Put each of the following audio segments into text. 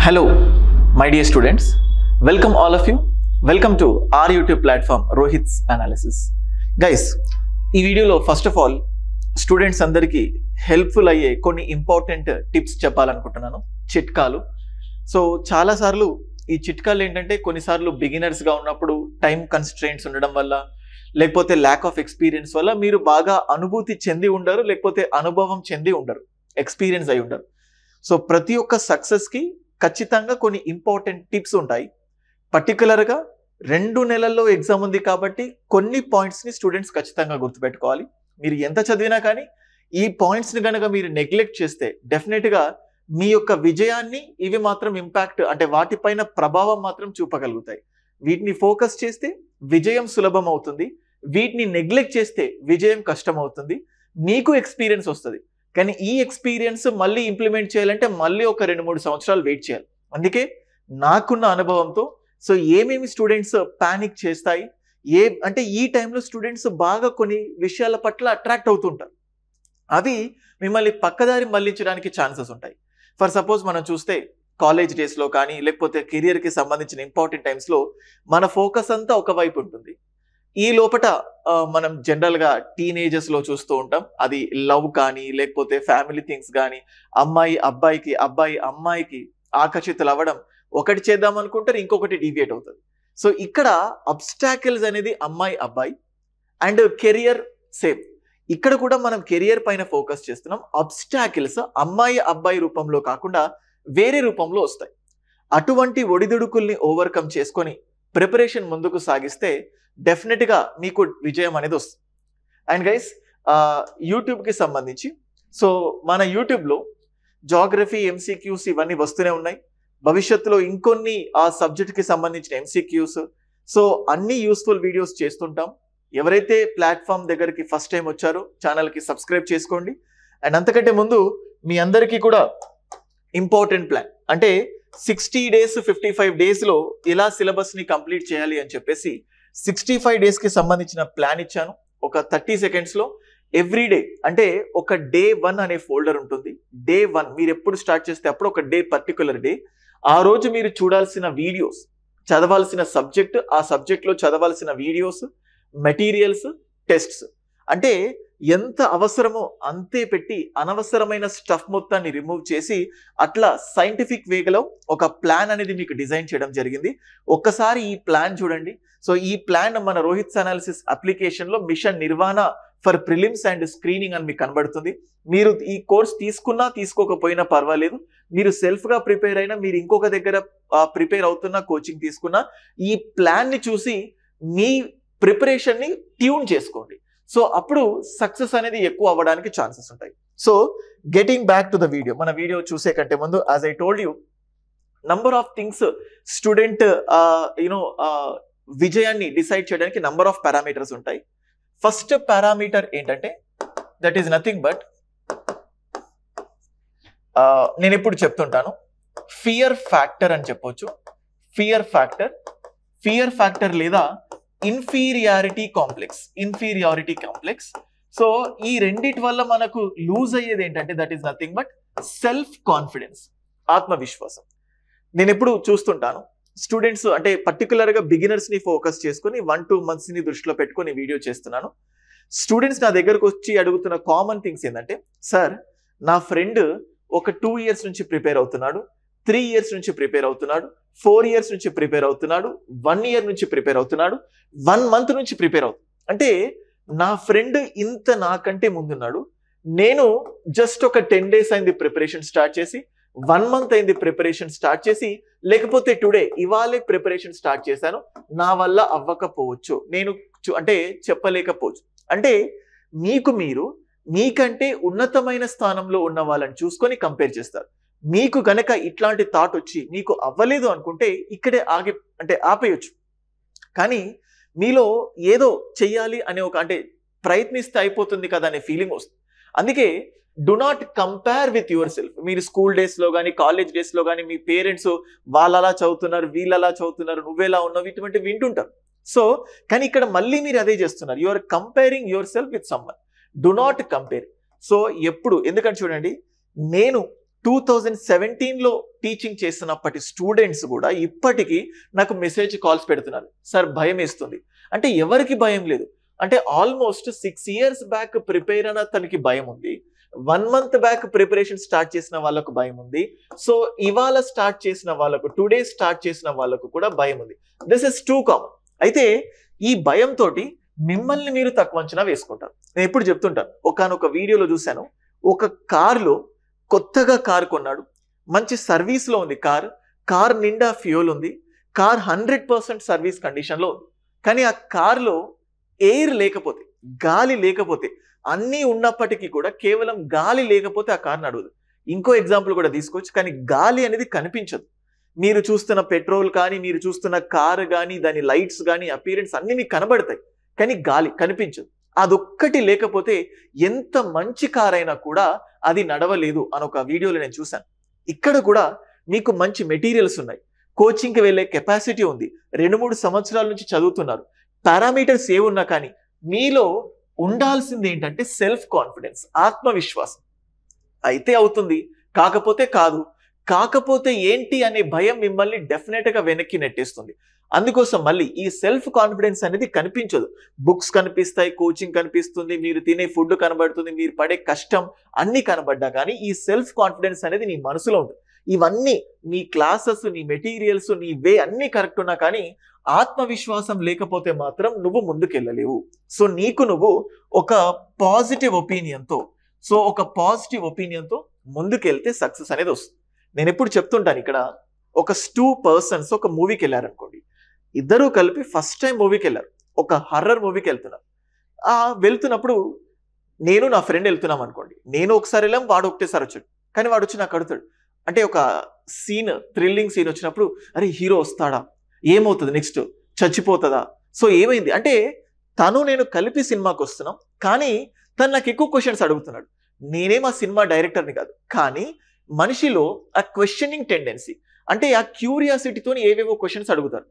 Hello, my dear students. Welcome all of you. Welcome to our YouTube platform, Rohit's Analysis. Guys, ఈ వీడియోలో first of all students అందరికీ helpful అయ్యే కొన్ని important tips చెప్పాలనుకుంటున్నాను, చిట్కాలు. So చాలాసార్లు ఈ చిట్కాలు ఏంటంటే కొన్నిసార్లు బిగినర్స్గా ఉన్నప్పుడు టైం కన్స్ట్రెయింట్స్ ఉండడం వల్ల, లేకపోతే ల్యాక్ ఆఫ్ ఎక్స్పీరియన్స్ వల్ల మీరు బాగా అనుభూతి చెంది ఉండరు, లేకపోతే అనుభవం చెంది ఉండరు, ఎక్స్పీరియన్స్ అయి ఉండరు. సో ప్రతి ఒక్క సక్సెస్కి ఖచ్చితంగా కొన్ని ఇంపార్టెంట్ టిప్స్ ఉంటాయి. పర్టికులర్గా 2 నెలల్లో ఎగ్జామ్ ఉంది కాబట్టి కొన్ని పాయింట్స్ని స్టూడెంట్స్ ఖచ్చితంగా గుర్తుపెట్టుకోవాలి. మీరు ఎంత చదివినా కానీ ఈ పాయింట్స్ని కనుక మీరు నెగ్లెక్ట్ చేస్తే డెఫినెట్గా మీ యొక్క విజయాన్ని ఇవి మాత్రం ఇంపాక్ట్ అంటే వాటిపైన ప్రభావం మాత్రం చూపగలుగుతాయి. వీటిని ఫోకస్ చేస్తే విజయం సులభం అవుతుంది, వీటిని నెగ్లెక్ట్ చేస్తే విజయం కష్టం అవుతుంది. మీకు ఎక్స్పీరియన్స్ వస్తుంది, కానీ ఈ ఎక్స్పీరియన్స్ మళ్ళీ ఇంప్లిమెంట్ చేయాలంటే మళ్ళీ ఒక 2-3 సంవత్సరాలు వెయిట్ చేయాలి. అందుకే నాకున్న అనుభవంతో సో ఏమేమి స్టూడెంట్స్ ప్యానిక్ చేస్తాయి, అంటే ఈ టైంలో స్టూడెంట్స్ బాగా కొన్ని విషయాల పట్ల అట్రాక్ట్ అవుతుంటారు, అవి మిమ్మల్ని పక్కదారి మళ్లించడానికి ఛాన్సెస్ ఉంటాయి. ఫర్ సపోజ్ మనం చూస్తే కాలేజ్ డేస్లో కానీ లేకపోతే కెరియర్కి సంబంధించిన ఇంపార్టెంట్ టైమ్స్లో మన ఫోకస్ అంతా ఒకవైపు ఉంటుంది. ఈ లోపల మనం జనరల్గా టీనేజర్స్లో చూస్తూ ఉంటాం, అది లవ్ కానీ లేకపోతే ఫ్యామిలీ థింగ్స్ కానీ, అమ్మాయి అబ్బాయికి, అబ్బాయి అమ్మాయికి ఆకర్షితులు అవ్వడం, ఒకటి చేద్దాం అనుకుంటారు ఇంకొకటి డీవియేట్ అవుతుంది. సో ఇక్కడ అబ్స్టాకిల్స్ అనేది అమ్మాయి అబ్బాయి అండ్ కెరియర్ సేమ్. ఇక్కడ కూడా మనం కెరియర్ పైన ఫోకస్ చేస్తున్నాం, అబ్స్టాకిల్స్ అమ్మాయి అబ్బాయి రూపంలో కాకుండా వేరే రూపంలో వస్తాయి. అటువంటి ఒడిదుడుకుల్ని ఓవర్కమ్ చేసుకొని ప్రిపరేషన్ ముందుకు సాగిస్తే డెఫినెట్గా మీకు విజయం అనేది వస్తుంది. అండ్ గైస్, యూట్యూబ్కి సంబంధించి సో మన యూట్యూబ్లో జాగ్రఫీ, ఎంసీక్యూస్ ఇవన్నీ వస్తూనే ఉన్నాయి. భవిష్యత్తులో ఇంకొన్ని ఆ సబ్జెక్ట్కి సంబంధించిన ఎంసీక్యూస్, సో అన్ని యూస్ఫుల్ వీడియోస్ చేస్తుంటాం. ఎవరైతే ప్లాట్ఫామ్ దగ్గరికి ఫస్ట్ టైం వచ్చారో ఛానల్కి సబ్స్క్రైబ్ చేసుకోండి. అండ్ అంతకంటే ముందు మీ అందరికీ కూడా ఇంపార్టెంట్ ప్లాన్, అంటే 60 days 55 daysలో ఎలా సిలబస్ని కంప్లీట్ చేయాలి అని చెప్పేసి 65 daysకి సంబంధించిన ప్లాన్ ఇచ్చాను. ఒక 30 secondsలో ఎవ్రీడే, అంటే ఒక డే 1 అనే ఫోల్డర్ ఉంటుంది. డే 1 మీరు ఎప్పుడు స్టార్ట్ చేస్తే అప్పుడు ఒక డే, పర్టికులర్ డే, ఆ రోజు మీరు చూడాల్సిన వీడియోస్, చదవాల్సిన సబ్జెక్ట్, ఆ సబ్జెక్ట్లో చదవాల్సిన వీడియోస్, మెటీరియల్స్, టెస్ట్స్, అంటే ఎంత అవసరమో అంతే పెట్టి అనవసరమైన స్టఫ్ మొత్తాన్ని రిమూవ్ చేసి అట్లా సైంటిఫిక్ వేలో ఒక ప్లాన్ అనేది మీకు డిజైన్ చేయడం జరిగింది. ఒక్కసారి ఈ ప్లాన్ చూడండి. సో ఈ ప్లాన్ మన రోహిత్స్ అనాలిసిస్ అప్లికేషన్లో mission Nirvana for prelims and screening అని మీకు కనబడుతుంది. మీరు ఈ కోర్స్ తీసుకున్నా తీసుకోకపోయినా పర్వాలేదు, మీరు సెల్ఫ్గా ప్రిపేర్ అయినా, మీరు ఇంకొక దగ్గర ప్రిపేర్ అవుతున్నా, కోచింగ్ తీసుకున్నా, ఈ ప్లాన్ని చూసి మీ ప్రిపరేషన్ని ట్యూన్ చేసుకోండి. సో అప్పుడు సక్సెస్ అనేది ఎక్కువ అవ్వడానికి ఛాన్సెస్ ఉంటాయి. So getting back to the video, మన వీడియో చూసే కంటే ముందు, as I told you, number of things student విజయాన్ని డిసైడ్ చేయడానికి నంబర్ ఆఫ్ పారామీటర్స్ ఉంటాయి. ఫస్ట్ పారామీటర్ ఏంటంటే దట్ ఈస్ నథింగ్ బట్, నేను ఎప్పుడు చెప్తుంటాను, ఫియర్ ఫ్యాక్టర్ అని చెప్పొచ్చు. ఫియర్ ఫ్యాక్టర్ లేదా ఇన్ఫీరియారిటీ కాంప్లెక్స్. సో ఈ రెండిటి వల్ల మనకు లూజ్ అయ్యేది ఏంటంటే that is nothing but self confidence, ఆత్మవిశ్వాసం. నేను ఎప్పుడు చూస్తుంటాను స్టూడెంట్స్, అంటే పర్టికులర్గా బిగినర్స్ని ఫోకస్ చేసుకుని 1-2 monthsని దృష్టిలో పెట్టుకొని వీడియో చేస్తున్నాను. స్టూడెంట్స్ నా దగ్గరకు వచ్చి అడుగుతున్న కామన్ థింగ్స్ ఏంటంటే, సార్ నా ఫ్రెండ్ ఒక 2 years నుంచి ప్రిపేర్ అవుతున్నాడు, 3 years నుంచి ప్రిపేర్ అవుతున్నాడు, 4 years నుంచి ప్రిపేర్ అవుతున్నాడు, 1 year నుంచి ప్రిపేర్ అవుతున్నాడు, 1 month నుంచి ప్రిపేర్ అవుతున్నాడు. అంటే నా ఫ్రెండ్ ఇంత నాకంటే ముందున్నాడు, నేను జస్ట్ ఒక 10 days అయింది ప్రిపరేషన్ స్టార్ట్ చేసి, 1 month అయింది ప్రిపరేషన్ స్టార్ట్ చేసి, లేకపోతే టుడే ఇవాళే ప్రిపరేషన్ స్టార్ట్ చేశాను, నా వల్ల అవ్వకపోవచ్చు, నేను అంటే చెప్పలేకపోవచ్చు. అంటే మీరు మీకంటే ఉన్నతమైన స్థానంలో ఉన్న వాళ్ళని చూసుకొని కంపేర్ చేస్తారు. మీకు గనక ఇట్లాంటి థాట్ వచ్చి మీకు అవ్వలేదు అనుకుంటే ఇక్కడే ఆపేయచ్చు. కానీ మీలో ఏదో చెయ్యాలి అనే అంటే ప్రయత్నిస్తే అయిపోతుంది కదా అనే ఫీలింగ్ వస్తుంది. అందుకే do not compare with your self. మీరు స్కూల్ డేస్లో కానీ కాలేజ్ డేస్లో కానీ మీ పేరెంట్స్ వాళ్ళు అలా చదువుతున్నారు, వీళ్ళు అలా చదువుతున్నారు, నువ్వెలా ఉన్నావు, ఇటువంటి వింటుంటారు. సో కానీ ఇక్కడ మళ్ళీ మీరు అదే చేస్తున్నారు, you are comparing yourself with someone. Do not compare. So ఎప్పుడు, ఎందుకంటే చూడండి, నేను 2017లో టీచింగ్ చేస్తున్నప్పటి స్టూడెంట్స్ కూడా ఇప్పటికీ నాకు మెసేజ్ కాల్స్ పెడుతున్నారు, సార్ భయం వేస్తుంది. అంటే ఎవరికి భయం లేదు అంటే ఆల్మోస్ట్ 6 years బ్యాక్ ప్రిపేర్ అయిన తనకి భయం ఉంది, 1 month బ్యాక్ ప్రిపరేషన్ స్టార్ట్ చేసిన వాళ్ళకు భయం ఉంది, సో ఇవాళ స్టార్ట్ చేసిన వాళ్ళకు, టుడే స్టార్ట్ చేసిన వాళ్ళకు కూడా భయం ఉంది. This is two common. అయితే ఈ భయంతో మిమ్మల్ని మీరు తక్కువ అంచనా వేసుకుంటారు. నేను ఎప్పుడు చెప్తుంటాను, ఒకనొక వీడియోలో చూశాను, ఒక కారులో కొత్తగా కార్ కొన్నాడు, మంచి సర్వీస్లో ఉంది కార్ నిండా ఫ్యూయల్ ఉంది, కార్ 100% సర్వీస్ కండిషన్లో ఉంది. కానీ ఆ కార్లో ఎయిర్ లేకపోతే, గాలి లేకపోతే, అన్నీ ఉన్నప్పటికీ కూడా కేవలం గాలి లేకపోతే ఆ కార్ నడవదు. ఇంకో ఎగ్జాంపుల్ కూడా తీసుకోవచ్చు, కానీ గాలి అనేది కనిపించదు. మీరు చూస్తున్న పెట్రోల్ కానీ, మీరు చూస్తున్న కారు కానీ, దాని లైట్స్ కానీ, అపీరెన్స్ అన్ని మీకు కనబడతాయి, కానీ గాలి కనిపించదు. అదొక్కటి లేకపోతే ఎంత మంచి కార్ అయినా కూడా అది నడవలేదు అని ఒక వీడియోలో నేను చూశాను. ఇక్కడ కూడా మీకు మంచి మెటీరియల్స్ ఉన్నాయి, కోచింగ్కి వెళ్ళే కెపాసిటీ ఉంది, 2-3 సంవత్సరాల నుంచి చదువుతున్నారు, పారామీటర్స్ ఏమున్నా కానీ మీలో ఉండాల్సింది ఏంటంటే సెల్ఫ్ కాన్ఫిడెన్స్, ఆత్మవిశ్వాసం. అయితే అవుతుంది, కాకపోతే కాదు, కాకపోతే ఏంటి అనే భయం మిమ్మల్ని డెఫినెట్గా వెనక్కి నెట్టేస్తుంది. అందుకోసం మళ్ళీ ఈ సెల్ఫ్ కాన్ఫిడెన్స్ అనేది కనిపించదు. బుక్స్ కనిపిస్తాయి, కోచింగ్ కనిపిస్తుంది, మీరు తినే ఫుడ్ కనబడుతుంది, మీరు పడే కష్టం అన్ని కనబడ్డా కానీ ఈ సెల్ఫ్ కాన్ఫిడెన్స్ అనేది నీ మనసులో ఉంటుంది. ఇవన్నీ నీ క్లాసెస్, నీ మెటీరియల్స్, నీ వే అన్ని కరెక్ట్ ఉన్నా కానీ ఆత్మవిశ్వాసం లేకపోతే మాత్రం నువ్వు ముందుకెళ్ళలేవు. సో నీకు నువ్వు ఒక పాజిటివ్ ఒపీనియన్తో ముందుకెళ్తే సక్సెస్ అనేది వస్తుంది. నేను ఎప్పుడు చెప్తుంటాను, ఇక్కడ ఒక 2 persons ఒక మూవీకి వెళ్ళారనుకోండి, ఇద్దరూ కలిపి ఫస్ట్ టైం మూవీకి వెళ్ళారు, ఒక హర్రర్ మూవీకి వెళ్తున్నారు. వెళ్తున్నప్పుడు నేను నా ఫ్రెండ్ వెళ్తున్నాం అనుకోండి, నేను ఒకసారి వెళ్ళాం, వాడు ఒకటేసారి వచ్చాడు. కానీ వాడు వచ్చి నాకు అడుగుతాడు, అంటే ఒక సీన్, థ్రిల్లింగ్ సీన్ వచ్చినప్పుడు, అరే హీరో వస్తాడా, ఏమవుతుంది నెక్స్ట్, చచ్చిపోతుందా, సో ఏమైంది అంటే తను నేను కలిపి సినిమాకి వస్తున్నాం, కానీ తను నాకు ఎక్కువ క్వశ్చన్స్ అడుగుతున్నాడు. నేనేం ఆ సినిమా డైరెక్టర్ని కాదు, కానీ మనిషిలో ఆ క్వశ్చనింగ్ టెండెన్సీ, అంటే ఆ క్యూరియాసిటీతో ఏవేవో క్వశ్చన్స్ అడుగుతారు.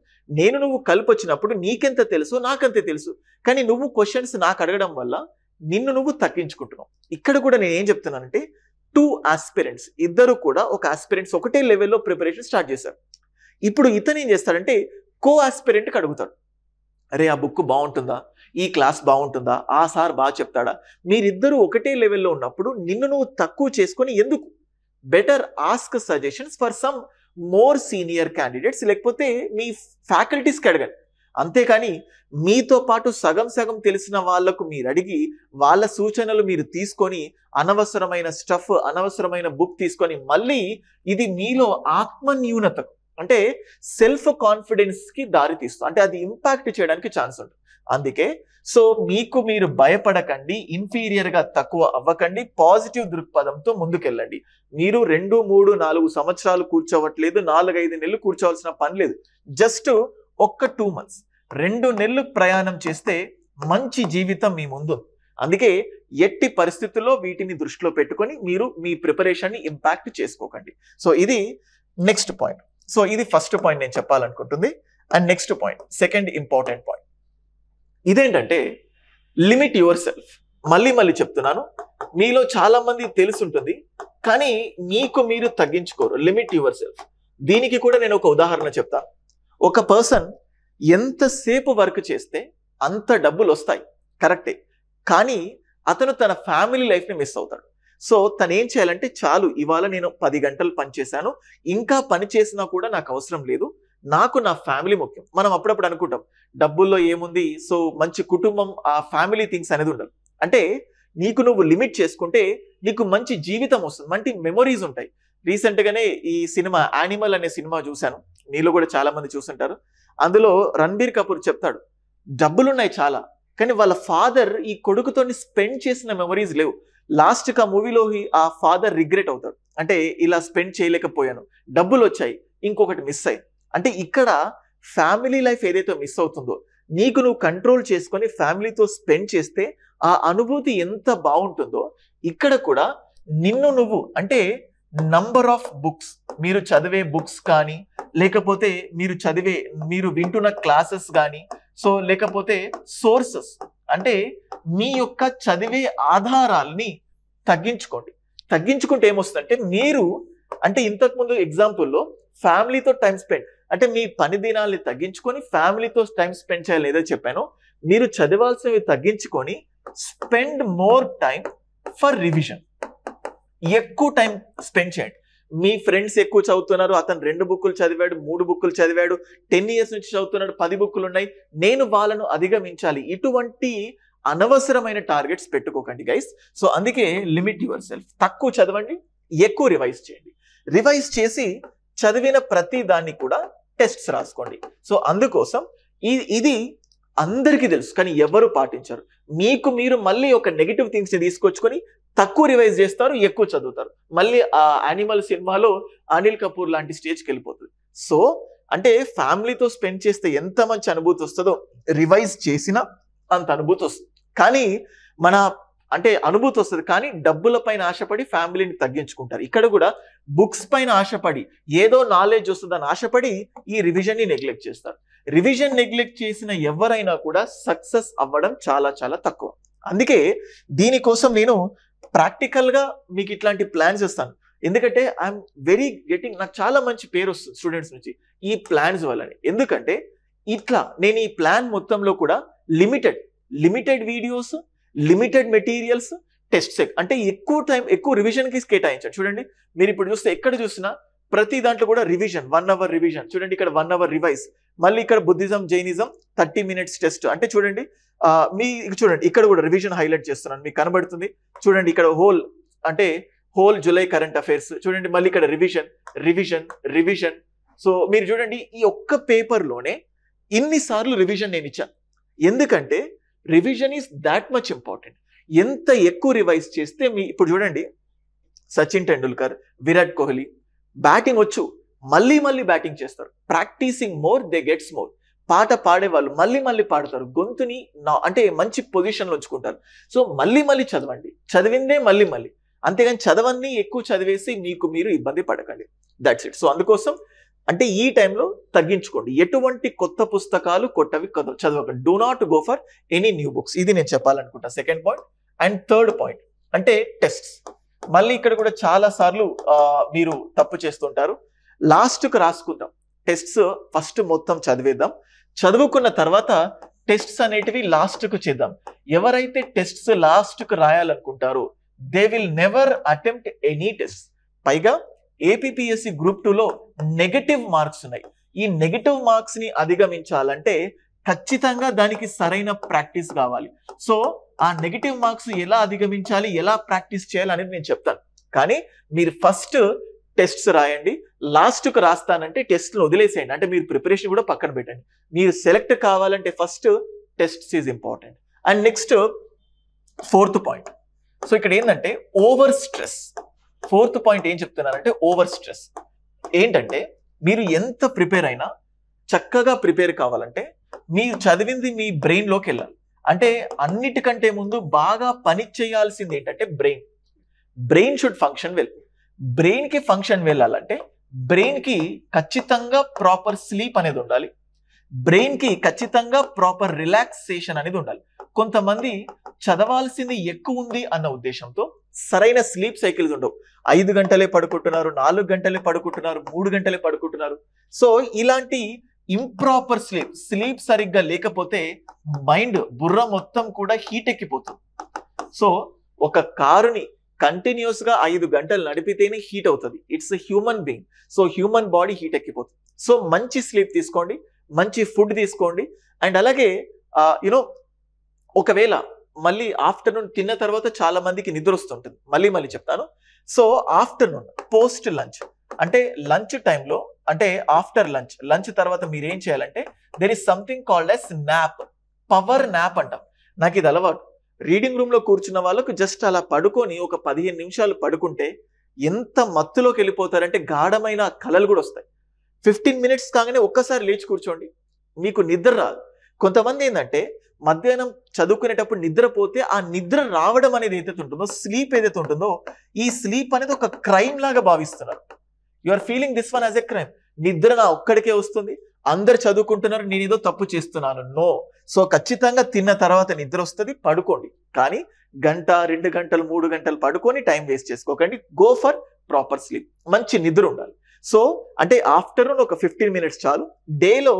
నువ్వు కలిపి వచ్చినప్పుడు నీకెంత తెలుసు, నాకంతే తెలుసు, కానీ నువ్వు క్వశ్చన్స్ నాకు అడగడం వల్ల నిన్ను నువ్వు తగ్గించుకుంటున్నావు. ఇక్కడ కూడా నేను ఏం చెప్తున్నానంటే 2 aspirants, ఇద్దరు కూడా ఒక ఆస్పిరెంట్స్ ఒకటే లెవెల్లో ప్రిపరేషన్ స్టార్ట్ చేశారు. ఇప్పుడు ఇతను ఏం చేస్తాడంటే కో ఆస్పిరెంట్కి అడుగుతాడు, అరే ఆ బుక్ బాగుంటుందా, ఈ క్లాస్ బాగుంటుందా, ఆ సార్ బాగా చెప్తాడా. మీరిద్దరూ ఒకటే లెవెల్లో ఉన్నప్పుడు నిన్ను నువ్వు తక్కువ చేసుకొని ఎందుకు, better ask suggestions for some more senior candidates, లేకపోతే మీ ఫ్యాకల్టీస్కి అడగండి. అంతేకాని మీతో పాటు సగం తెలిసిన వాళ్లకు మీరు అడిగి వాళ్ళ సూచనలు మీరు తీసుకొని అనవసరమైన స్టఫ్, అనవసరమైన బుక్ తీసుకొని మళ్ళీ ఇది మీలో ఆత్మన్యూనతకు, అంటే సెల్ఫ్ కాన్ఫిడెన్స్కి దారి తీస్తుంది, అంటే అది ఇంపాక్ట్ చేయడానికి ఛాన్స్ ఉంటుంది. అందుకే సో మీకు మీరు భయపడకండి, ఇన్ఫీరియర్గా తక్కువ అవ్వకండి, పాజిటివ్ దృక్పథంతో ముందుకెళ్ళండి. మీరు 2, 3, 4 సంవత్సరాలు కూర్చోవట్లేదు, 4-5 నెలలు కూర్చోవలసిన పని లేదు. జస్ట్ 1-2 months, 2 నెలలు ప్రయాణం చేస్తే మంచి జీవితం మీ ముందు. అందుకే ఎట్టి పరిస్థితుల్లో వీటిని దృష్టిలో పెట్టుకొని మీరు మీ ప్రిపరేషన్ని ఇంపాక్ట్ చేసుకోకండి. సో ఇది నెక్స్ట్ పాయింట్. సో ఇది ఫస్ట్ పాయింట్ నేను చెప్పాలనుకుంటుంది. And next point, second important point ఇదేంటంటే లిమిట్ యువర్ సెల్ఫ్. మళ్ళీ చెప్తున్నాను, మీలో చాలా మంది తెలుసుంటుంది కానీ మీకు మీరు తగ్గించుకోరు. Limit your self. దీనికి కూడా నేను ఒక ఉదాహరణ చెప్తాను. ఒక పర్సన్ ఎంతసేపు వర్క్ చేస్తే అంత డబ్బులు వస్తాయి, కరెక్టే, కానీ అతను తన ఫ్యామిలీ లైఫ్ని మిస్ అవుతాడు. సో తను ఏం చేయాలంటే, చాలు ఇవాళ నేను 10 గంటలు పని చేశాను, ఇంకా పని చేసినా కూడా నాకు అవసరం లేదు, నాకు నా ఫ్యామిలీ ముఖ్యం. మనం అప్పుడప్పుడు అనుకుంటాం డబ్బుల్లో ఏముంది, సో మంచి కుటుంబం, ఆ ఫ్యామిలీ థింగ్స్ అనేది ఉండదు. అంటే నీకు నువ్వు లిమిట్ చేసుకుంటే నీకు మంచి జీవితం వస్తుంది, మంచి మెమొరీస్ ఉంటాయి. రీసెంట్గానే ఈ సినిమా యానిమల్ అనే సినిమా చూశాను, మీలో కూడా చాలా మంది చూసుంటారు. అందులో రణబీర్ కపూర్ చెప్తాడు, డబ్బులున్నాయి చాలా, కానీ వాళ్ళ ఫాదర్ ఈ కొడుకుతో స్పెండ్ చేసిన మెమొరీస్ లేవు. లాస్ట్కి ఆ మూవీలో ఆ ఫాదర్ రిగ్రెట్ అవుతాడు, అంటే ఇలా స్పెండ్ చేయలేకపోయాను, డబ్బులు వచ్చాయి, ఇంకొకటి మిస్ అయ్యి. అంటే ఇక్కడ ఫ్యామిలీ లైఫ్ ఏదైతే మిస్ అవుతుందో నీకు నువ్వు కంట్రోల్ చేసుకొని ఫ్యామిలీతో స్పెండ్ చేస్తే ఆ అనుభూతి ఎంత బాగుంటుందో, ఇక్కడ కూడా నిన్ను నువ్వు, అంటే నంబర్ ఆఫ్ బుక్స్, మీరు చదివే బుక్స్ కానీ, లేకపోతే మీరు వింటున్న క్లాసెస్ కానీ, సో లేకపోతే సోర్సెస్, అంటే మీ యొక్క చదివే ఆధారాల్ని తగ్గించుకోండి. తగ్గించుకుంటే ఏమొస్తుందంటే మీరు అంటే ఇంతకుముందు ఎగ్జాంపుల్లో ఫ్యామిలీతో టైం స్పెండ్ అంటే మీ పని దినాల్ని తగ్గించుకొని ఫ్యామిలీతో టైం స్పెండ్ చేయాలి ఏదో చెప్పాను. మీరు చదవాల్సినవి తగ్గించుకొని spend more time for revision. ఎక్కువ టైం స్పెండ్ చేయండి. మీ ఫ్రెండ్స్ ఎక్కువ చదువుతున్నారు, అతను 2 బుక్కులు చదివాడు, 3 బుక్కులు చదివాడు, 10 years నుంచి చదువుతున్నాడు, 10 బుక్కులు ఉన్నాయి, నేను వాళ్ళను అధిగమించాలి. ఇటువంటి అనవసరమైన టార్గెట్స్ పెట్టుకోకండి గైస్. సో అందుకే లిమిట్ యువర్ సెల్ఫ్. తక్కువ చదవండి, ఎక్కువ రివైజ్ చేయండి. రివైజ్ చేసి చదివిన ప్రతి దాన్ని కూడా టెస్ట్స్ రాసుకోండి. సో అందుకోసం ఇది అందరికీ తెలుసు, కానీ ఎవరు పాటించరు. మీకు మీరు మళ్ళీ ఒక నెగిటివ్ థింగ్స్ ని తీసుకొచ్చుకొని తక్కువ రివైజ్ చేస్తారు, ఎక్కువ చదువుతారు. మళ్ళీ ఆ యానిమల్ సినిమాలో అనిల్ కపూర్ లాంటి స్టేజ్కి వెళ్ళిపోతుంది. సో అంటే ఫ్యామిలీతో స్పెండ్ చేస్తే ఎంత మంచి అనుభూతి వస్తుందో రివైజ్ చేసినా అంత అనుభూతి వస్తుంది. కానీ మన అంటే అనుభూతి వస్తుంది, కానీ డబ్బుల పైన ఆశపడి ఫ్యామిలీని తగ్గించుకుంటారు. ఇక్కడ కూడా బుక్స్ పైన ఆశపడి ఏదో నాలెడ్జ్ వస్తుందని ఆశపడి ఈ రివిజన్ ని నెగ్లెక్ట్ చేస్తారు. రివిజన్ నెగ్లెక్ట్ చేసిన ఎవరైనా కూడా సక్సెస్ అవ్వడం చాలా చాలా తక్కువ. అందుకే దీనికోసం నేను ప్రాక్టికల్ గా మీకు ఇట్లాంటి ప్లాన్స్ ఇస్తాను. ఎందుకంటే ఐఎమ్ వెరీ నాకు చాలా మంచి పేరు వస్తుంది స్టూడెంట్స్ నుంచి ఈ ప్లాన్స్ వల్లనే. ఎందుకంటే ఇట్లా నేను ఈ ప్లాన్ మొత్తంలో కూడా limited videos, limited materials, test అంటే ఎక్కువ టైం ఎక్కువ రివిజన్ కి కేటాయించాను. చూడండి మీరు ఇప్పుడు చూస్తే ఎక్కడ చూసినా ప్రతి దాంట్లో కూడా రివిజన్, 1 hour రివిజన్. చూడండి ఇక్కడ 1 hour రివైజ్. మళ్ళీ ఇక్కడ బుద్ధిజం, జైనిజం 30 minutes టెస్ట్. అంటే చూడండి చూడండి ఇక్కడ కూడా రివిజన్ హైలైట్ చేస్తున్నాను, మీకు కనబడుతుంది. చూడండి ఇక్కడ హోల్ జూలై కరెంట్ అఫైర్స్. చూడండి మళ్ళీ ఇక్కడ రివిజన్. సో మీరు చూడండి ఈ ఒక్క పేపర్ లోనే ఇన్నిసార్లు రివిజన్ నేను ఇచ్చాను. ఎందుకంటే revision is that much important. ఎంత ఎక్కువ రివైజ్ చేస్తే ఇప్పుడు చూడండి సచిన్ టెండూల్కర్, విరాట్ కోహ్లీ బ్యాటింగ్ వచ్చు, మళ్ళీ బ్యాటింగ్ చేస్తారు. Practising more they gets more. పాట పాడేవాళ్ళు మళ్ళీ పాడతారు, గొంతుని అంటే మంచి పొజిషన్లో ఉంచుకుంటారు. సో మళ్ళీ చదవండి, చదివిందే మళ్ళీ. అంతేగాని చదవన్నీ ఎక్కువ చదివేసి మీకు మీరు ఇబ్బంది పడకండి. That's it. సో అందుకోసం అంటే ఈ టైంలో తగ్గించుకోండి. ఎటువంటి కొత్త పుస్తకాలు కొత్తవి చదవకండి. Do not go for any new books. ఇది నేను చెప్పాలనుకుంటా second point. And third point అంటే టెస్ట్స్. మళ్ళీ ఇక్కడ కూడా చాలా సార్లు మీరు తప్పు చేస్తుంటారు. లాస్ట్కు రాసుకుందాం టెస్ట్స్, ఫస్ట్ మొత్తం చదివేద్దాం. చదువుకున్న తర్వాత టెస్ట్స్ అనేటివి లాస్ట్కు చేద్దాం. ఎవరైతే టెస్ట్స్ లాస్ట్కు రాయాలనుకుంటారో they will never attempt any test. పైగా ఏపీపీఎస్సీ గ్రూప్ 2లో నెగటివ్ మార్క్స్ ఉన్నాయి. ఈ నెగటివ్ మార్క్స్ ని అధిగమించాలంటే ఖచ్చితంగా దానికి సరైన ప్రాక్టీస్ కావాలి. సో ఆ నెగటివ్ మార్క్స్ ఎలా అధిగమించాలి, ఎలా ప్రాక్టీస్ చేయాలి అనేది నేను చెప్తాను. కానీ మీరు ఫస్ట్ టెస్ట్స్ రాయండి. లాస్ట్కు రాస్తానంటే టెస్ట్లు వదిలేసేయండి. అంటే మీరు ప్రిపరేషన్ కూడా పక్కన పెట్టండి. మీరు సెలెక్ట్ కావాలంటే first tests is important. And next 4th point. So ఇక్కడ ఏంటంటే ఓవర్ స్ట్రెస్. 4th పాయింట్ ఏం చెప్తున్నారంటే ఓవర్ స్ట్రెస్. ఏంటంటే మీరు ఎంత ప్రిపేర్ అయినా చక్కగా ప్రిపేర్ కావాలంటే మీరు చదివింది మీ బ్రెయిన్లోకి వెళ్ళాలి. అంటే అన్నిటికంటే ముందు బాగా పని చేయాల్సింది ఏంటంటే బ్రెయిన్ షుడ్ ఫంక్షన్ వెల్. బ్రెయిన్కి ఫంక్షన్ వెళ్ళాలంటే బ్రెయిన్కి ఖచ్చితంగా ప్రాపర్ స్లీప్ అనేది ఉండాలి. బ్రెయిన్కి ఖచ్చితంగా ప్రాపర్ రిలాక్సేషన్ అనేది ఉండాలి. కొంతమంది చదవాల్సింది ఎక్కువ ఉంది అన్న ఉద్దేశంతో సరైన స్లీప్ సైకిల్స్ ఉండవు. 5 గంటలే పడుకుంటున్నారు, 4 గంటలే పడుకుంటున్నారు, 3 గంటలే పడుకుంటున్నారు. సో ఇలాంటి ఇంప్రాపర్ స్లీప్ సరిగ్గా లేకపోతే బుర్ర మొత్తం కూడా హీట్ ఎక్కిపోతుంది. సో ఒక కారుని కంటిన్యూస్ గా 5 గంటలు నడిపితేనే హీట్ అవుతుంది. It's human being. So human body heat ఎక్కిపోతుంది. సో మంచి స్లీప్ తీసుకోండి, మంచి ఫుడ్ తీసుకోండి. అండ్ అలాగే ఒకవేళ మళ్ళీ ఆఫ్టర్నూన్ తిన్న తర్వాత చాలా మందికి నిద్ర వస్తుంటుంది. మళ్ళీ చెప్తాను. సో ఆఫ్టర్నూన్ పోస్ట్ లంచ్ అంటే లంచ్ టైంలో అంటే ఆఫ్టర్ లంచ్ తర్వాత మీరు ఏం చేయాలంటే there is something called as nap, power nap అంటాం. నాకు ఇది అలవాటు. రీడింగ్ రూమ్ లో కూర్చున్న వాళ్ళకు జస్ట్ అలా పడుకొని ఒక 15 నిమిషాలు పడుకుంటే ఎంత మత్తులోకి వెళ్ళిపోతారంటే గాఢమైన కలలు కూడా వస్తాయి. 15 minutes కాగానే ఒక్కసారి లేచి కూర్చోండి, మీకు నిద్ర రాదు. కొంతమంది ఏంటంటే మధ్యాహ్నం చదువుకునేటప్పుడు నిద్రపోతే ఆ నిద్ర రావడం అనేది ఏదైతే ఉంటుందో, స్లీప్ ఏదైతే ఉంటుందో, ఈ స్లీప్ అనేది ఒక క్రైమ్ లాగా భావిస్తున్నారు. You are feeling this one as a crime. నిద్ర నా ఒక్కడికే వస్తుంది, అందరు చదువుకుంటున్నారు, నేను ఏదో తప్పు చేస్తున్నాను. నో. సో ఖచ్చితంగా తిన్న తర్వాత నిద్ర వస్తుంది, పడుకోండి. కానీ గంట 2 గంటలు 3 గంటలు పడుకొని టైం వేస్ట్ చేసుకోకండి. Go for proper sleep. మంచి నిద్ర ఉండాలి. సో అంటే ఆఫ్టర్నూన్ ఒక 15 మినిట్స్ చాలు. డేలో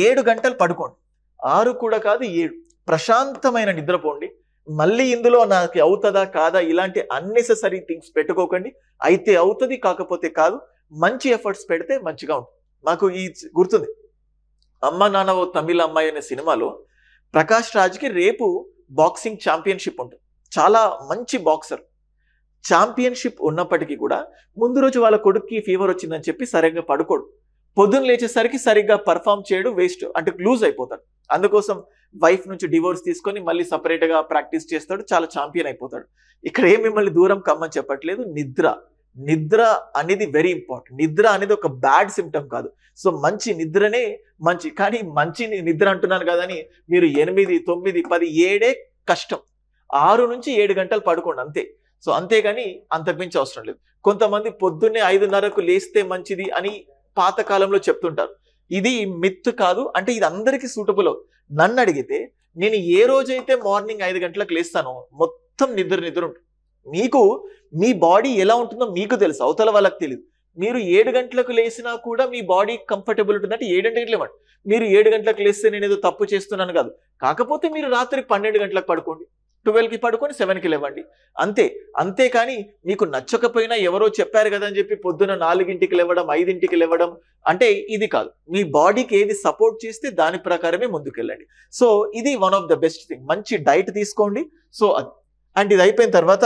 7 గంటలు పడుకోండి. 6 కూడా కాదు, 7. ప్రశాంతమైన నిద్రపోండి. మళ్ళీ ఇందులో నాకు అవుతుందా కాదా ఇలాంటి అన్నెసెసరీ థింగ్స్ పెట్టుకోకండి. అయితే అవుతుంది, కాకపోతే కాదు. మంచి ఎఫర్ట్స్ పెడితే మంచిగా ఉంటుంది. మాకు ఈ గుర్తుంది, అమ్మ నాన్న ఓ తమిళ అమ్మాయి అనే సినిమాలో ప్రకాష్ రాజ్కి రేపు బాక్సింగ్ ఛాంపియన్షిప్ ఉంటుంది. చాలా మంచి బాక్సర్. ఛాంపియన్షిప్ ఉన్నప్పటికీ కూడా ముందు రోజు వాళ్ళ కొడుక్కి ఫీవర్ వచ్చిందని చెప్పి సరిగ్గా పడుకోడు. పొద్దున్న లేచేసరికి సరిగ్గా పర్ఫామ్ చేయడు, వేస్ట్, అంటే లూజ్ అయిపోతాడు. అందుకోసం వైఫ్ నుంచి డివోర్స్ తీసుకొని మళ్ళీ సపరేట్గా ప్రాక్టీస్ చేస్తాడు, చాలా ఛాంపియన్ అయిపోతాడు. ఇక్కడ ఏం మిమ్మల్ని దూరం కమ్మని చెప్పట్లేదు. నిద్ర అనేది వెరీ ఇంపార్టెంట్. నిద్ర అనేది ఒక బ్యాడ్ సిమ్టమ్ కాదు. సో మంచి నిద్రనే మంచి, కానీ మంచి నిద్ర అంటున్నాను కదని మీరు 8, 9, 10, 7 కష్టం. 6 నుంచి 7 గంటలు పడుకోండి అంతే. సో అంతేగాని అంతకుమించి అవసరం లేదు. కొంతమంది పొద్దున్నే 5:30కు లేస్తే మంచిది అని పాతకాలంలో చెప్తుంటారు. ఇది మిత్ కాదు. అంటే ఇది అందరికీ సూటబుల్. నన్ను అడిగితే నేను ఏ రోజైతే మార్నింగ్ 5 గంటలకు లేస్తానో మొత్తం నిద్ర ఉంటుంది. మీకు మీ బాడీ ఎలా ఉంటుందో మీకు తెలుసు, అవతల వాళ్ళకి తెలియదు. మీరు 7 గంటలకు లేసినా కూడా మీ బాడీ కంఫర్టబుల్ ఉంటుందంటే 7 గంటలకు లేవండి. మీరు 7 గంటలకు లేస్తే నేను ఏదో తప్పు చేస్తున్నాను కాదు. కాకపోతే మీరు రాత్రి 12 గంటలకు పడుకోండి, 12కి పడుకొని 7కి లేవండి అంతే. కానీ మీకు నచ్చకపోయినా ఎవరో చెప్పారు కదా అని చెప్పి పొద్దున 4కి లేవడం, 5కి లేవడం అంటే ఇది కాదు. మీ బాడీకి ఏది సపోర్ట్ చేస్తే దాని ప్రకారమే ముందుకెళ్ళండి. సో ఇది one of the best thing. మంచి డైట్ తీసుకోండి. సో అండ్ ఇది అయిపోయిన తర్వాత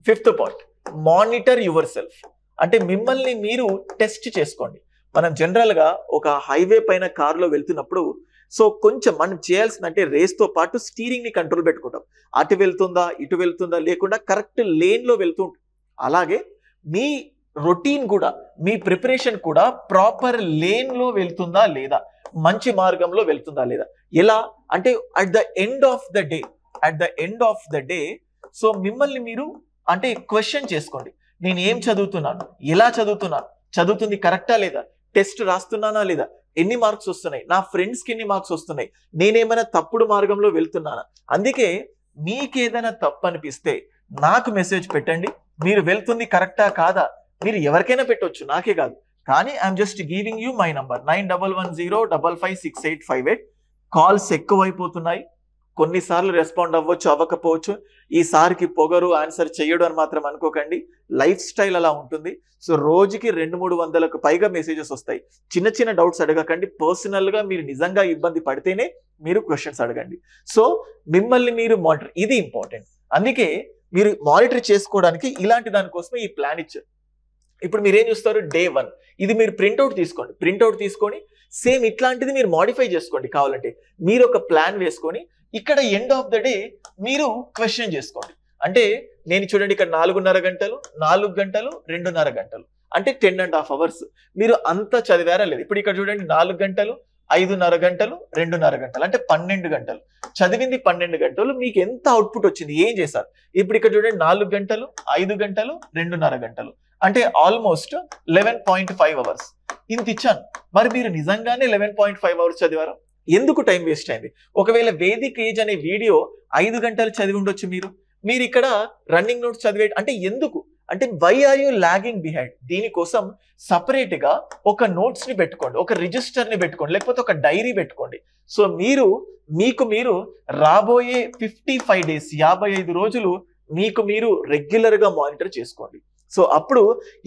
5th point, monitor your self. అంటే మిమ్మల్ని మీరు టెస్ట్ చేసుకోండి. మనం జనరల్గా ఒక హైవే పైన కారులో వెళ్తున్నప్పుడు సో కొంచెం మనం చేయాల్సిందంటే రేస్తో పాటు స్టీరింగ్ని కంట్రోల్ పెట్టుకుంటాం. అటు వెళ్తుందా ఇటు వెళ్తుందా లేకుండా కరెక్ట్ లేన్లో వెళ్తూ ఉంటుంది. అలాగే మీ రొటీన్ కూడా, మీ ప్రిపరేషన్ కూడా ప్రాపర్ లేన్లో వెళ్తుందా లేదా, మంచి మార్గంలో వెళ్తుందా లేదా. ఎలా అంటే at the end of the day so మిమ్మల్ని మీరు అంటే క్వశ్చన్ చేసుకోండి. నేను ఏం చదువుతున్నాను, ఎలా చదువుతుంది కరెక్టా లేదా, టెస్ట్ రాస్తున్నానా లేదా, ఎన్ని మార్క్స్ వస్తున్నాయి, నా ఫ్రెండ్స్కి ఎన్ని మార్క్స్ వస్తున్నాయి, నేనేమైనా తప్పుడు మార్గంలో వెళ్తున్నానా. అందుకే మీకేదైనా తప్పు అనిపిస్తే నాకు మెసేజ్ పెట్టండి. మీరు వెళ్తుంది కరెక్టా కాదా మీరు ఎవరికైనా పెట్టొచ్చు, నాకే కాదు. కానీ I'm just giving you my number 9110556858. Calls ఎక్కువైపోతున్నాయి. కొన్నిసార్లు రెస్పాండ్ అవ్వకపోవచ్చు. ఈసారికి పొగరు, ఆన్సర్ చెయ్యడు అని మాత్రం అనుకోకండి. లైఫ్ స్టైల్ అలా ఉంటుంది. సో రోజుకి 200-300కు పైగా మెసేజెస్ వస్తాయి. చిన్న డౌట్స్ అడగకండి. పర్సనల్గా మీరు నిజంగా ఇబ్బంది పడితేనే మీరు క్వశ్చన్స్ అడగండి. సో మిమ్మల్ని మీరు మానిటర్, ఇది ఇంపార్టెంట్. అందుకే మీరు మానిటర్ చేసుకోవడానికి ఇలాంటి దానికోసమే ఈ ప్లాన్ ఇచ్చారు. ఇప్పుడు మీరేం చూస్తారు, Day 1 ఇది మీరు ప్రింట్అవుట్ తీసుకొని సేమ్ ఇట్లాంటిది మీరు మాడిఫై చేసుకోండి. కావాలంటే మీరు ఒక ప్లాన్ వేసుకొని ఇక్కడ ఎండ్ ఆఫ్ ద డే మీరు క్వశ్చన్ చేసుకోండి. అంటే నేను చూడండి ఇక్కడ 4.5 గంటలు, 4 గంటలు, 2.5 గంటలు అంటే 10.5 hours మీరు అంతా చదివారా లేదు. ఇప్పుడు ఇక్కడ చూడండి 4 గంటలు, 5.5 గంటలు, 2.5 గంటలు అంటే 12 గంటలు చదివింది. 12 గంటలు మీకు ఎంత అవుట్పుట్ వచ్చింది, ఏం చేశారు. ఇప్పుడు ఇక్కడ చూడండి 4 గంటలు, 5 గంటలు, 2.5 గంటలు అంటే ఆల్మోస్ట్ 11.5 hours ఇంత ఇచ్చాను. మరి మీరు నిజంగానే 11.5 hours చదివారా? ఎందుకు టైం వేస్ట్ అయింది? ఒకవేళ వేదిక్ ఏజ్ అనే వీడియో 5 గంటలు చదివి ఉండొచ్చు. మీరు ఇక్కడ రన్నింగ్ నోట్స్ చదివే అంటే ఎందుకు అంటే why are you lagging behind. దీనికోసం సపరేట్ గా ఒక నోట్స్ ని పెట్టుకోండి, ఒక రిజిస్టర్ ని పెట్టుకోండి, లేకపోతే ఒక డైరీ పెట్టుకోండి. సో మీకు మీరు రాబోయే 55 days 55 రోజులు మీకు మీరు రెగ్యులర్ గా మానిటర్ చేసుకోండి. సో అప్పుడు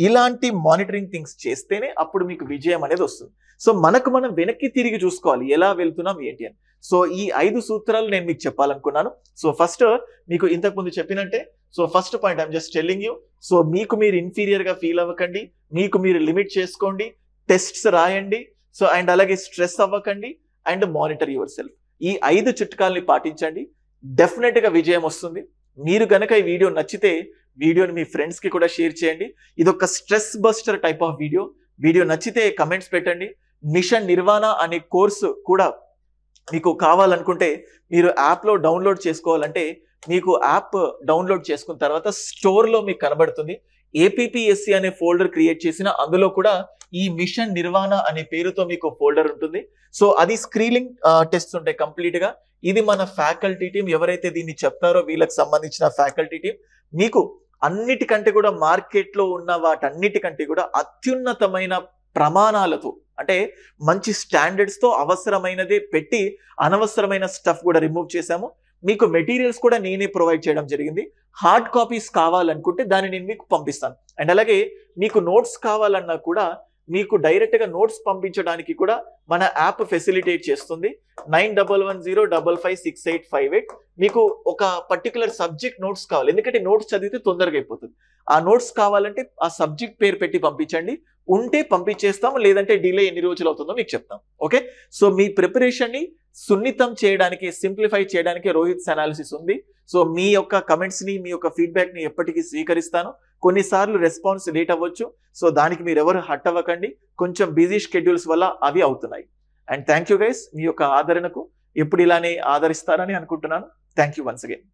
ఇలాంటి మానిటరింగ్ థింగ్స్ చేస్తేనే అప్పుడు మీకు విజయం అనేది వస్తుంది. సో మనం వెనక్కి తిరిగి చూసుకోవాలి ఎలా వెళ్తున్నాం ఏంటి అని. సో ఈ 5 సూత్రాలు నేను మీకు చెప్పాలనుకున్నాను. సో ఫస్ట్ మీకు ఇంతకుముందు చెప్పినట్టే, so first point I'm just telling you. So మీకు మీరు ఇన్ఫీరియర్ గా ఫీల్ అవ్వకండి, మీకు మీరు లిమిట్ చేసుకోండి, టెస్ట్స్ రాయండి. సో అండ్ అలాగే స్ట్రెస్ అవ్వకండి అండ్ మానిటర్ యువర్ సెల్ఫ్. ఈ 5 చిట్కాల్ని పాటించండి, డెఫినెట్ గా విజయం వస్తుంది. మీరు కనుక ఈ వీడియో నచ్చితే వీడియోని మీ ఫ్రెండ్స్ కి కూడా షేర్ చేయండి. ఇది ఒక stress buster type of video నచ్చితే కమెంట్స్ పెట్టండి. మిషన్ నిర్వాణ అనే కోర్సు కూడా మీకు కావాలనుకుంటే మీరు యాప్లో డౌన్లోడ్ చేసుకోవాలంటే మీకు యాప్ డౌన్లోడ్ చేసుకున్న తర్వాత స్టోర్లో మీకు కనబడుతుంది. APPSC అనే ఫోల్డర్ క్రియేట్ చేసిన అందులో కూడా ఈ మిషన్ నిర్వాణ అనే పేరుతో మీకు ఫోల్డర్ ఉంటుంది. సో అది స్క్రీనింగ్ టెస్ట్ ఉంటాయి కంప్లీట్ గా. ఇది మన ఫ్యాకల్టీ టీం ఎవరైతే దీన్ని చెప్తారో వీళ్ళకి సంబంధించిన ఫ్యాకల్టీ టీం మీకు అన్నిటికంటే కూడా మార్కెట్లో ఉన్న వాటన్నిటికంటే కూడా అత్యున్నతమైన ప్రమాణాలతో అంటే మంచి స్టాండర్డ్స్తో అవసరమైనదే పెట్టి అనవసరమైన స్టఫ్ కూడా రిమూవ్ చేశాము. మీకు మెటీరియల్స్ కూడా నేనే ప్రొవైడ్ చేయడం జరిగింది. హార్డ్ కాపీస్ కావాలనుకుంటే దాన్ని నేను మీకు పంపిస్తాను. అండ్ అలాగే మీకు నోట్స్ కావాలన్నా కూడా మీకు డైరెక్ట్గా నోట్స్ పంపించడానికి కూడా మన యాప్ ఫెసిలిటేట్ చేస్తుంది. 9110556858 మీకు ఒక పర్టికులర్ సబ్జెక్ట్ నోట్స్ కావాలి, ఎందుకంటే నోట్స్ చదివితే తొందరగా అయిపోతుంది. ఆ నోట్స్ కావాలంటే ఆ సబ్జెక్ట్ పేరు పెట్టి పంపించండి, ఉంటే పంపించేస్తాం, లేదంటే డిలే ఎన్ని రోజులు అవుతుందో మీకు చెప్తాం. ఓకే, సో మీ ప్రిపరేషన్ని సున్నితం చేయడానికి, సింప్లిఫై చేయడానికి రోహిత్స్ అనాలిసిస్ ఉంది. సో మీ యొక్క కమెంట్స్ని, మీ యొక్క ఫీడ్బ్యాక్ని ఎప్పటికీ స్వీకరిస్తాను. కొన్నిసార్లు రెస్పాన్స్ లేట్ అవ్వచ్చు, సో దానికి మీరు ఎవరు హట్ అవ్వకండి, కొంచెం బిజీ షెడ్యూల్స్ వల్ల అవి అవుతున్నాయి. అండ్ థ్యాంక్ యూ గైస్, మీ యొక్క ఆదరణకు ఎప్పుడు ఇలానే ఆదరిస్తారని అనుకుంటున్నాను. Thank you once again.